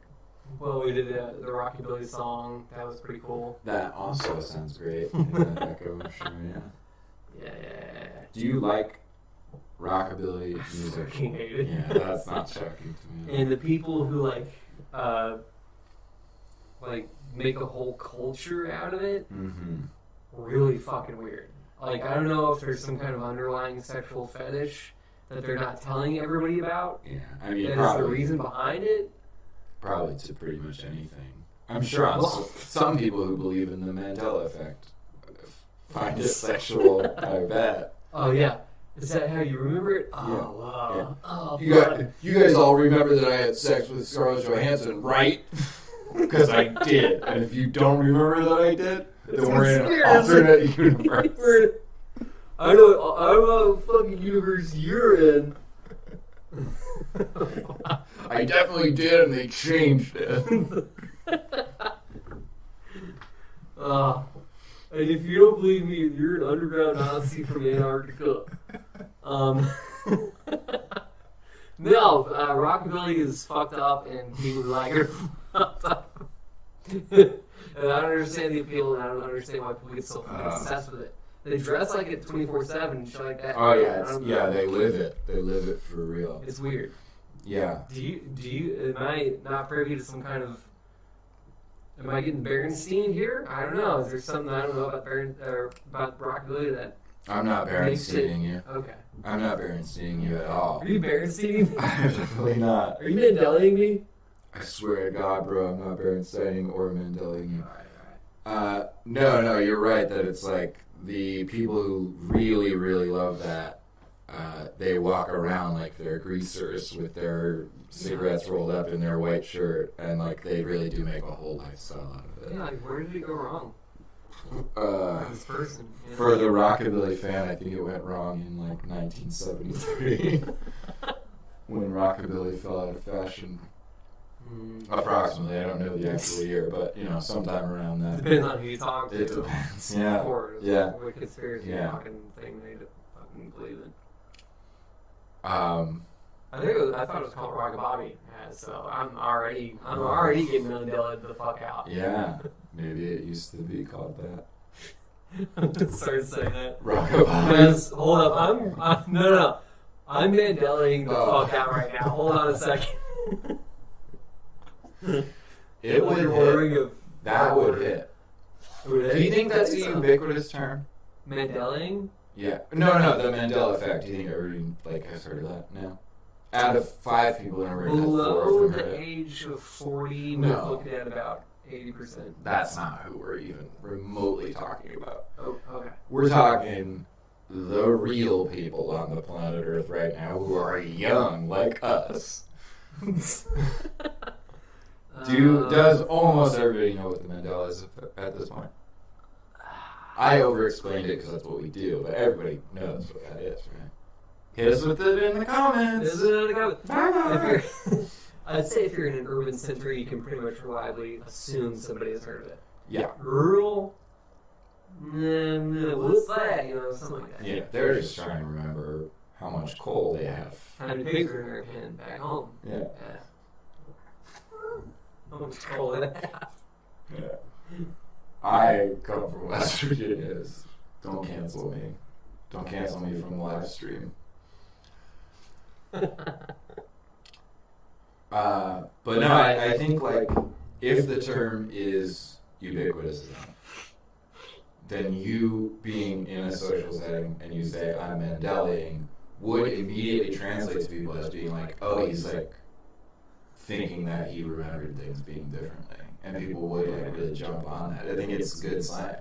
Well, we did the Rockabilly song. That was pretty cool. That also sounds great. That echo, sure, yeah. Yeah. Do you like rockabilly music? I fucking hate it. Yeah, that's not shocking to me. And the people who make a whole culture out of it, really fucking weird. Like, I don't know if there's some kind of underlying sexual fetish that they're not telling everybody about. Yeah, I mean, That is the reason behind it. Probably to pretty much anything. I'm sure some people who believe in the Mandela effect find it sexual. I bet. Oh yeah, is that how you remember it? Oh Yeah. wow. Yeah. Oh, You guys all remember that I had sex with Scarlett Johansson, right? Because I did. And if you don't remember that I did, then we're in an alternate universe. I know what fucking universe you're in. I definitely did, and they changed it. And if you don't believe me, you're an underground Nazi from Antarctica. No, rockabilly is fucked up, and people like it fucked up. And I don't understand the appeal, and I don't understand why people get so obsessed with it. They dress like it 24/7 and shit like that. Oh yeah, they live it. They live it for real. It's weird. Yeah. Do you? Am I not privy to some kind of? Am I getting Berenstein here? I don't know. Is there something I don't know about about rockabilly that? I'm not Berensteining you. Okay. I'm not Berensteining you at all. Are you Berensteining me? I'm definitely not. Are you Mandelaing me? I swear to God, bro, I'm not Berensteining or Mandelaing you. All right. No, you're right that it's like the people who really, really love that, they walk around like they're greasers with their cigarettes rolled up in their white shirt, and like they really do make a whole lifestyle out of it. Yeah, like where did it go wrong? This person. Yeah. For the rockabilly fan, I think it went wrong in like 1973 when rockabilly fell out of fashion. Approximately, I don't know the actual year, but you know, sometime around that. Depends on who you talk to. It depends. Yeah. Yeah. What conspiracy fucking thing they fucking believe in. I thought it was called Rockabobby. Yeah, so I'm already getting Mandela the fuck out. Yeah. Maybe it used to be called that. I'm gonna start saying that. Rockabobby. Hold up. No. I'm Mandelaing the fuck out right now. Hold on a second. It would hit. That would hit. Do you think that's a ubiquitous term? Mandelaing? Yeah. No, the Mandela effect. Do you think everybody has heard of that now? Out of 5 people in a room, below the age of 40, we're looking at about 80%. That's not who we're even remotely talking about. Oh, okay. We're talking the real people on the planet Earth right now who are young like us. Does almost everybody know what the Mandela is at this point? I over-explained it because that's what we do, but everybody knows what that is, right? Hit us with it in the comments. I'd say if you're in an urban center, you can pretty much reliably assume somebody has heard of it. Yeah. Rural? What's that? You know, something like that. Yeah, they're just trying to remember how much coal they have. How many pigs are in their pen back home? Yeah. How much coal they have? Yeah. I come from West Virginia. Don't cancel me. Don't cancel me from Livestream. But no, I think like if the term is ubiquitous enough, then you being in a social setting and you say I'm Mandelaing would immediately translate to people as being like, oh, he's like thinking that he remembered things being differently, and people would like really jump on that. I think it's good slang.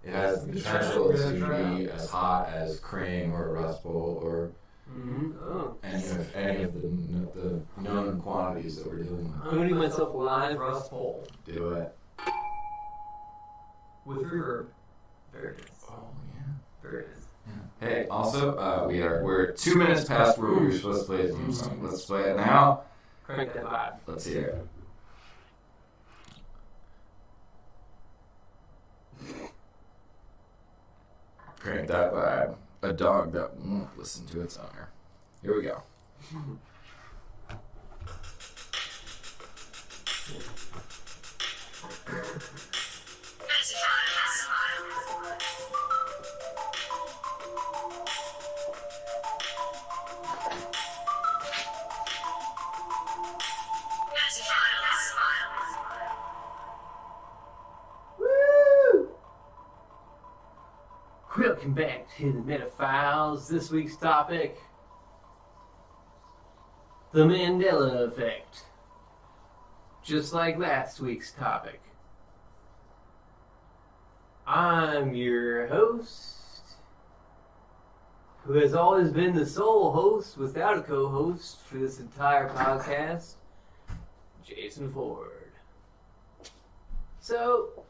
It has the potential to be as hot as Kring or Rust Bowl or any of the known quantities that we're dealing with. I'm going to do myself a live Rust Bowl. Do it. With reverb. There it is. Oh, yeah. There it is. Yeah. Hey, also, we're 2 minutes past where we were supposed to play the theme song. Let's play it now. Crank that vibe. Let's hear it. Crank that vibe. A dog that won't listen to its owner. Here we go. Welcome back to the Metafiles. This week's topic, The Mandela effect. Just like last week's topic. I'm your host, who has always been the sole host without a co-host for this entire podcast, Jason Ford. So,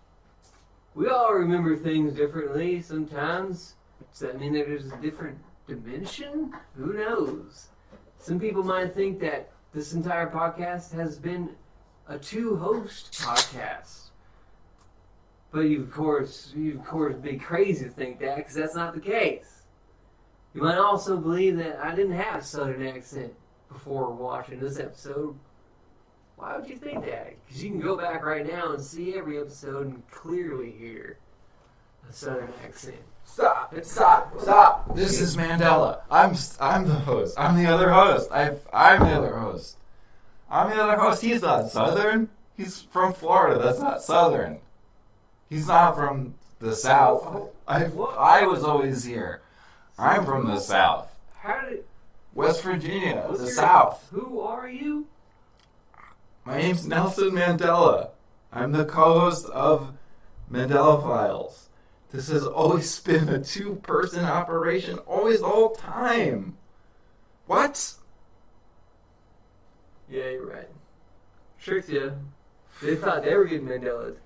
we all remember things differently sometimes. Does that mean that there's a different dimension? Who knows? Some people might think that this entire podcast has been a two-host podcast. But you of course be crazy to think that, because that's not the case. You might also believe that I didn't have a southern accent before watching this episode. Why would you think that? Because you can go back right now and see every episode and clearly hear a southern accent. Stop! This is Mandela. I'm the host. I'm the other host. I'm the other host. He's not southern. He's from Florida. That's not southern. He's not from the South. I was always here. I'm from the South. West Virginia, the South. Who are you? My name's Nelson Mandela. I'm the co-host of Mandela Files. This has always been a two-person operation, always, the whole time. What? Yeah, you're right. Tricked you. They thought they were getting Mandela'd.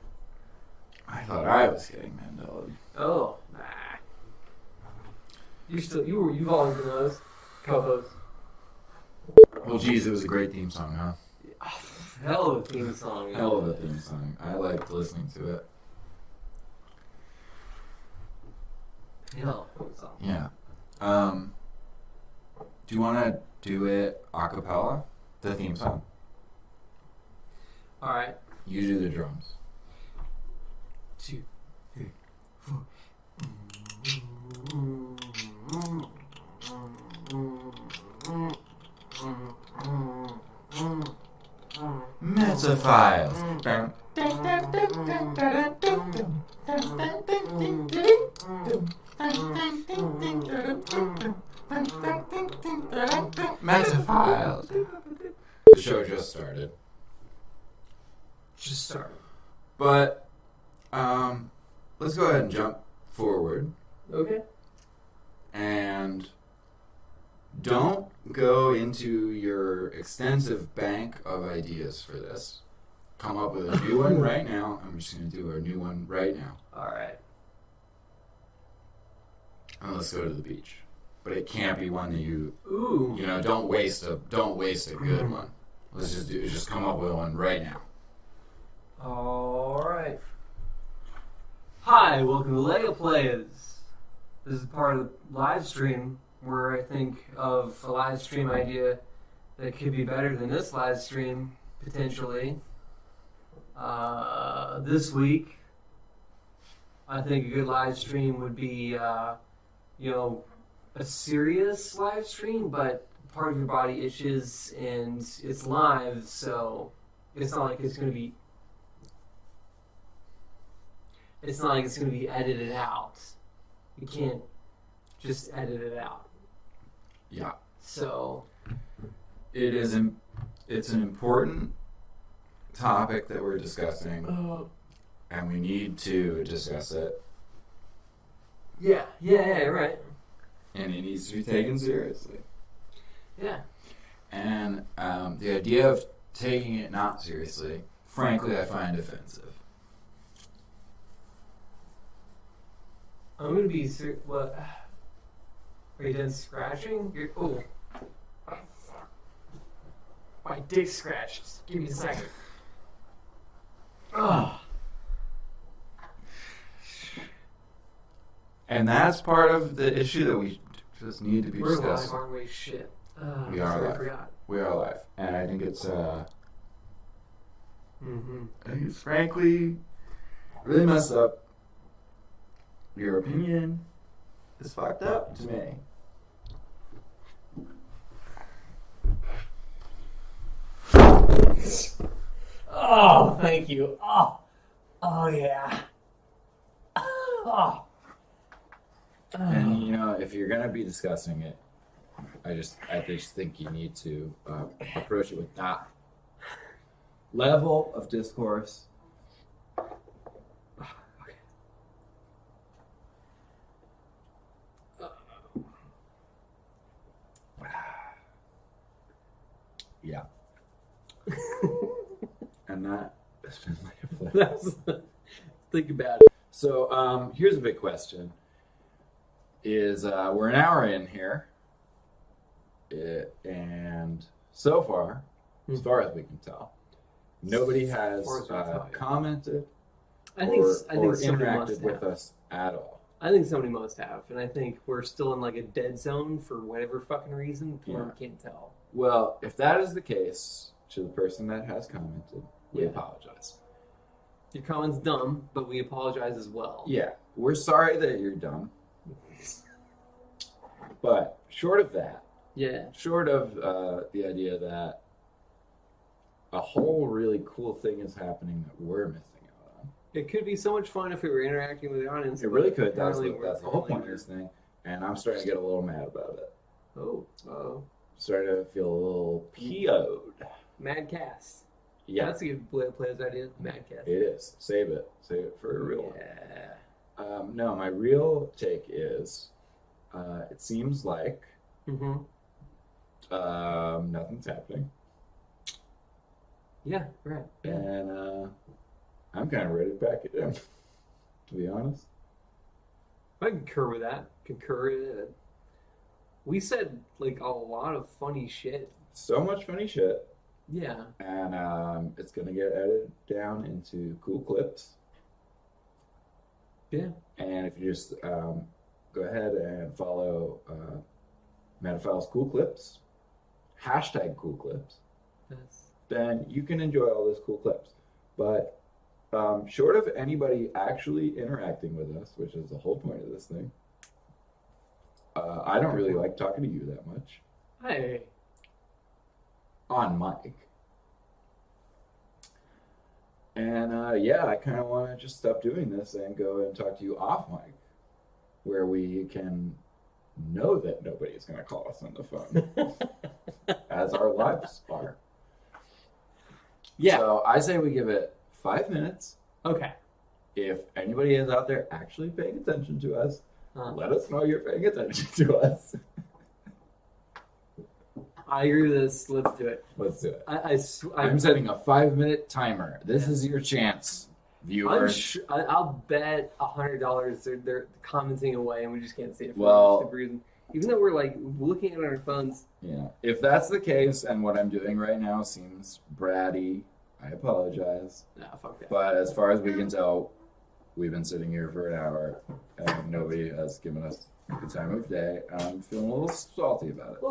I thought I was getting Mandela. Oh, nah. You've always been those co-hosts. Well, geez, it was a great theme song, huh? Hell of a theme song. Hell of a theme song. I liked listening to it. Hell of a theme song. Yeah. Do you want to do it a cappella? The theme song. Alright. You do the drums. 2, 3, 4. Metaphiles. Metaphiles. The show just started. But, let's go ahead and jump forward. Okay. And don't go into your extensive bank of ideas for this. Come up with a new one right now. I'm just going to do a new one right now. Alright. And let's go to the beach. But it can't be one that Ooh. Don't waste a good one. Let's just come up with one right now. Alright. Hi, welcome to Lego Players. This is part of the live stream where I think of a live stream idea that could be better than this live stream, potentially. This week, I think a good live stream would be, a serious live stream, but part of your body itches and it's live, so it's not like it's going to be edited out. You can't just edit it out. Yeah. So it's an important topic that we're discussing, and we need to discuss it. Yeah, right. And it needs to be taken seriously. Yeah. And the idea of taking it not seriously, frankly, I find offensive. I'm gonna be what? Are you done scratching? Oh, fuck! My dick scratched. Give me a second. Oh. And that's part of the issue that we just need to be discussing. We're live, aren't we? Shit. We are live. I forgot. We are live, and I think it's I think it's frankly really messed up. Your opinion is fucked up to me. Oh, thank you. Oh yeah. Oh. And if you're gonna be discussing it, I just think you need to approach it with that level of discourse. Yeah. And that's been my plan. Think about it. So here's a big question. We're an hour in here, and so far, as far as we can tell, nobody has commented I think or interacted with us at all. I think somebody must have, and I think we're still in like a dead zone for whatever fucking reason. Yeah. We can't tell. Well, if that is the case, to the person that has commented, we apologize. Your comment's dumb, but we apologize as well. Yeah, we're sorry that you're dumb. But short of that, short of the idea that a whole really cool thing is happening that we're missing out on. It could be so much fun if we were interacting with the audience. It really could. That's the whole point of this thing. And I'm starting to get a little mad about it. Oh. Starting to feel a little PO'd. Madcast. Yeah. That's a good player's idea. Madcast. It is. Save it. Save it for a real one. Yeah. No, my real take is it seems like nothing's happening. Yeah, right. Yeah. And I'm kind of ready to pack it in, to be honest. I concur with that. We said like a lot of funny shit. So much funny shit. Yeah. And it's going to get edited down into cool clips. Yeah. And if you just go ahead and follow Metaphile's Cool Clips, hashtag Cool Clips, then you can enjoy all those cool clips. But short of anybody actually interacting with us, which is the whole point of this thing, I don't really like talking to you that much. Hey. On mic. And I kind of want to just stop doing this and go and talk to you off mic, where we can know that nobody's going to call us on the phone, as our lives are. Yeah. So I say we give it 5 minutes. Okay. If anybody is out there actually paying attention to us, let us know you're paying attention to us. I agree with this. Let's do it. Let's do it. I'm setting a 5-minute timer. This is your chance, viewers. I'll bet $100 they're commenting away and we just can't see it. Well, even though we're like looking at our phones. Yeah. If that's the case and what I'm doing right now seems bratty, I apologize. Nah, fuck that. But as far as we can tell, we've been sitting here for an hour and nobody has given us the time of day. I'm feeling a little salty about it. A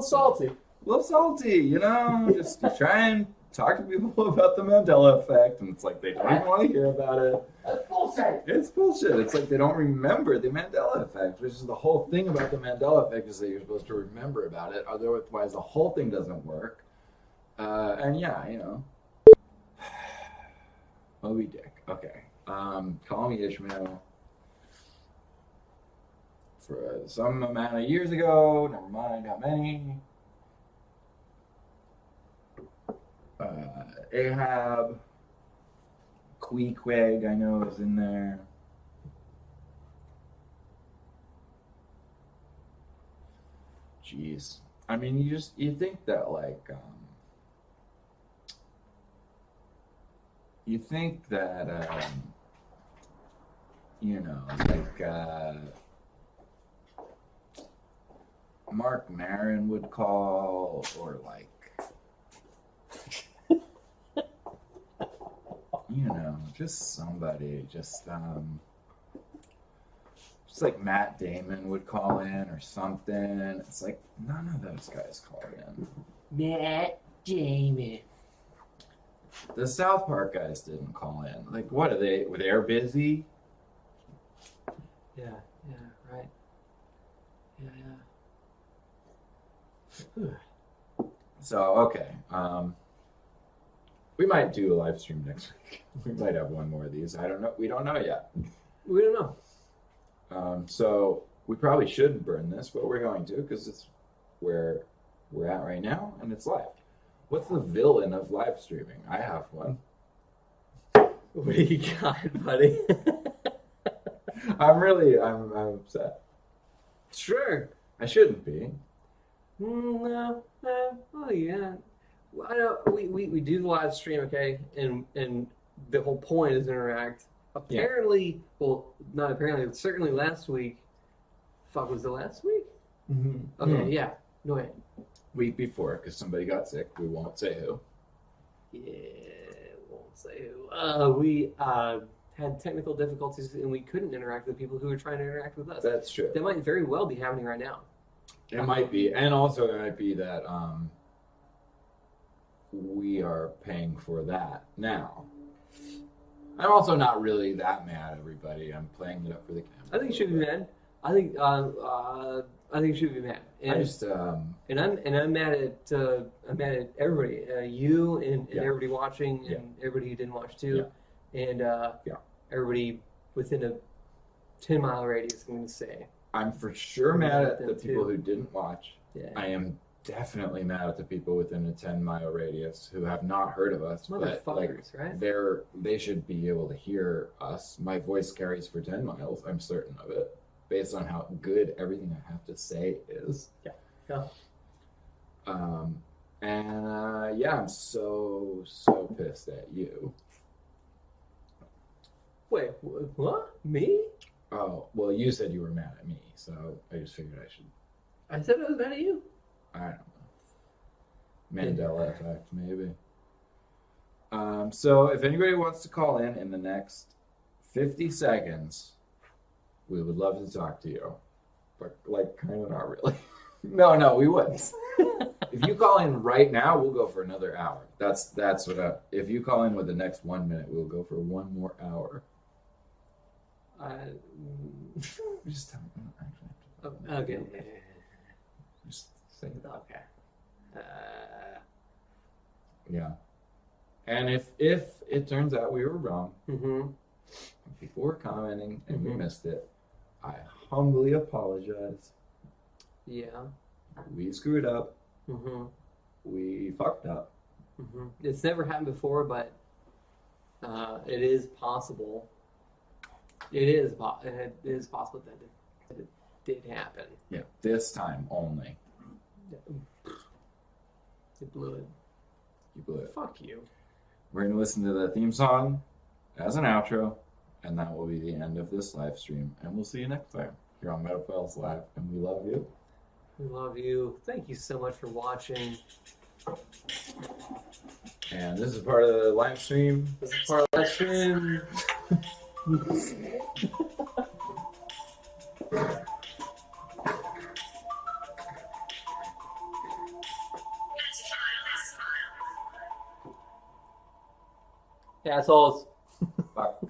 little salty, you know, just try and talk to people about the Mandela effect, and it's like they don't even want to hear about it. That's bullshit. It's bullshit. It's like they don't remember the Mandela effect, which is the whole thing about the Mandela effect is that you're supposed to remember about it, otherwise the whole thing doesn't work. And yeah, you know. Moby Dick. Okay. Call me Ishmael. For some amount of years ago, never mind how many. Ahab, Queequeg, I know is in there. Jeez. I mean, you think that like, you think that, you know, like, Mark Maron would call, or like, you know, just somebody, just like Matt Damon would call in or something. It's like none of those guys called in. Matt Damon. The South Park guys didn't call in. Like, what are they? They're busy. Yeah, right. Yeah. So okay. We might do a live stream next week. We might have one more of these. I don't know. We don't know yet. We don't know. So we probably shouldn't burn this, but we're going to because it's we're we're at right now, and it's live. What's the villain of live streaming? I have one. What do you got, buddy? I'm upset. Sure. I shouldn't be. No. Oh yeah. Well, I know we do the live stream, okay, and the whole point is interact. Apparently, well, not apparently, but certainly last week. Fuck, was it last week? Mm-hmm. Okay, yeah. No way. Week before, because somebody got sick. We won't say who. Yeah, won't say who. We had technical difficulties and we couldn't interact with the people who were trying to interact with us. That's true. That might very well be happening right now. It might be, and also it might be that we are paying for that now. I'm also not really that mad at everybody. I'm playing it up for the camera. I think you should be mad. I think you should be mad. And, I just and I'm mad at everybody. You and everybody watching and everybody who didn't watch too. Yeah. And everybody within a 10-mile radius, I'm gonna say. I'm for sure mad at the people who didn't watch. Yeah. I am definitely mad at the people within a 10-mile radius who have not heard of us. But right? They should be able to hear us. My voice carries for 10 miles. I'm certain of it, based on how good everything I have to say is. Yeah. I'm so pissed at you. Wait, what? Me? Oh, well, you said you were mad at me, so I just figured I should. I said I was mad at you? I don't know. Mandela effect, maybe. So if anybody wants to call in the next 50 seconds, we would love to talk to you. But, kind of not really. No, we wouldn't. If you call in right now, we'll go for another hour. That's what if you call in with the next 1 minute, we'll go for one more hour. Just tell me. Okay. Just say that. Okay. Yeah. And if it turns out we were wrong, people were commenting and we missed it, I humbly apologize. Yeah. We screwed up. We fucked up. It's never happened before, but it is possible. It is possible that it did happen. Yeah, this time only. You blew it. You blew it. Fuck you. We're going to listen to the theme song as an outro, and that will be the end of this live stream. And we'll see you next time here on Metaphiles Live, and we love you. We love you. Thank you so much for watching. And this is part of the live stream. This is part of the live stream. Assholes. Fuck.